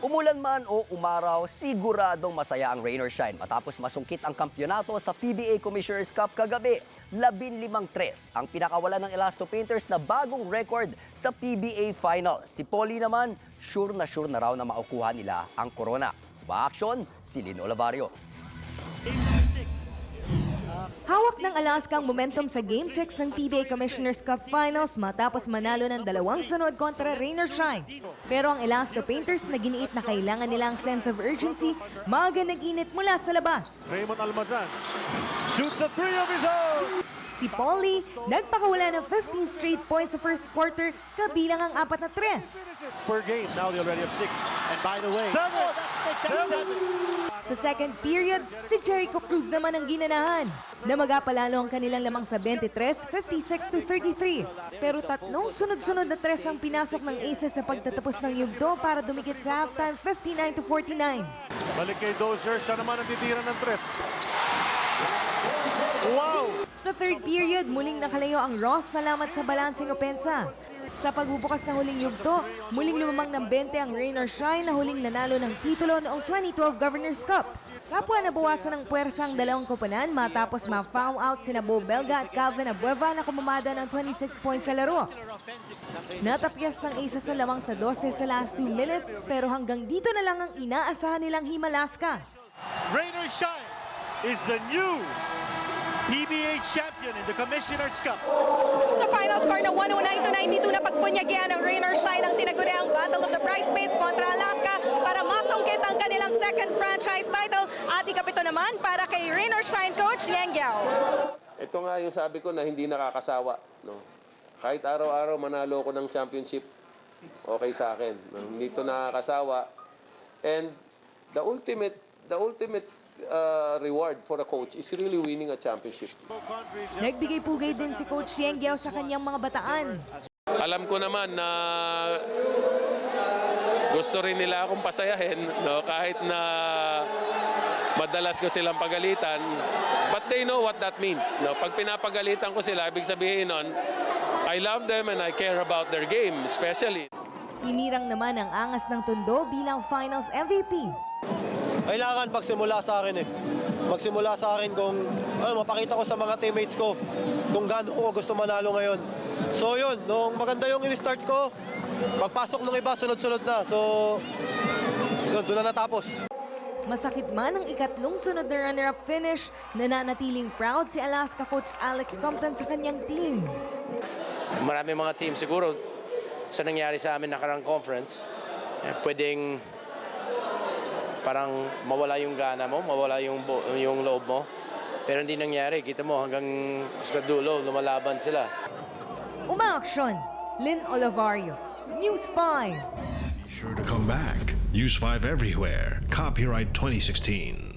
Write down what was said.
Umulan man o umaraw, siguradong masaya ang rain or shine matapos masungkit ang kampyonato sa PBA Commissioner's Cup kagabi. 15-3 ang pinakawalan ng Elasto Painters na bagong record sa PBA Final. Si Polly naman, sure na raw na makukuha nila ang corona. Ba-action, si Lynn Olavario. Hawak ng Alaska ang momentum sa Game 6 ng PBA Commissioner's Cup Finals matapos manalo ng 2 sunod kontra rain or shine. Pero ang Elasto Painters na giniit na kailangan nila ang sense of urgency, maaga nag-init mula sa labas. Raymond Almazan shoots a three of his own. Si Polly, nagpakawala ng 15 straight points sa first quarter, kabilang ang 4 na 3. Per game, now they already have 6. And by the way, seven. Sa second period, si Jericho Cruz naman ang ginanahan na magapalalo ang kanilang lamang sa 23, 56-33. Pero 3 sunod-sunod na 3 ang pinasok ng Aces sa pagtatapos ng yugto para dumikit sa halftime 59-49. Balik kay Dozier, siya naman ang titira ng 3. Wow! Sa third period, muling nakalayo ang Ross salamat sa balancing opensa. Sa pagbubukas ng huling yugto, muling lumamang ng 20 ang rain or shine na huling nanalo ng titulo noong 2012 Governor's Cup. Kapwa nabawasan ng puwersa ang dalawang koponan matapos ma-foul out sina Bo Belga at Calvin Abueva na kumamada ng 26 points sa laro. Natapyas ng isa sa lamang sa 12 sa last 2 minutes pero hanggang dito na lang ang inaasahan nilang Himalaska. Rain or shine is the new PBA champion in the Commissioner's Cup. Sa final score na 109-92 na pagbunyagyan ng rain or shine ang tinaguriang Battle of the Bridesmaids kontra Alaska para masungkit ang kanilang second franchise title at ikapito naman para kay rain or shine coach Yang Giao. Ito nga yung sabi ko na hindi nakakasawa. No? Kahit araw-araw manalo ko ng championship, okay sa akin. No? Hindi ito nakakasawa. And the ultimate reward for a coach is really winning a championship. Nagbigay pugay din si Coach Yang Giao sa kanyang mga bataan. Alam ko naman na gusto rin nila akong pasayahin, no? Kahit na madalas ko silang pagalitan. But they know what that means. No? Pag pinapagalitan ko sila, ibig sabihin nun, I love them and I care about their game, especially. Hinirang naman ang angas ng Tondo bilang Finals MVP. Kailangan pagsimula sa akin Magsimula sa akin kung mapakita ko sa mga teammates ko kung gaano ko gusto manalo ngayon. So yun, nung maganda yung in-start ko, pagpasok ng iba, sunod-sunod na. So, yun, doon na natapos. Masakit man ang ikatlong sunod na runner-up finish, nananatiling proud si Alaska coach Alex Compton sa kanyang team. Marami mga team siguro sa nangyari sa amin nakarang conference, pwedeng parang mawala yung gana mo, mawala yung loob mo. Pero hindi nangyari. Kita mo hanggang sa dulo, lumalaban sila. Umaaksyon, Lynn Olavario, News 5. Be sure to come back. Use 5 everywhere. Copyright 2016.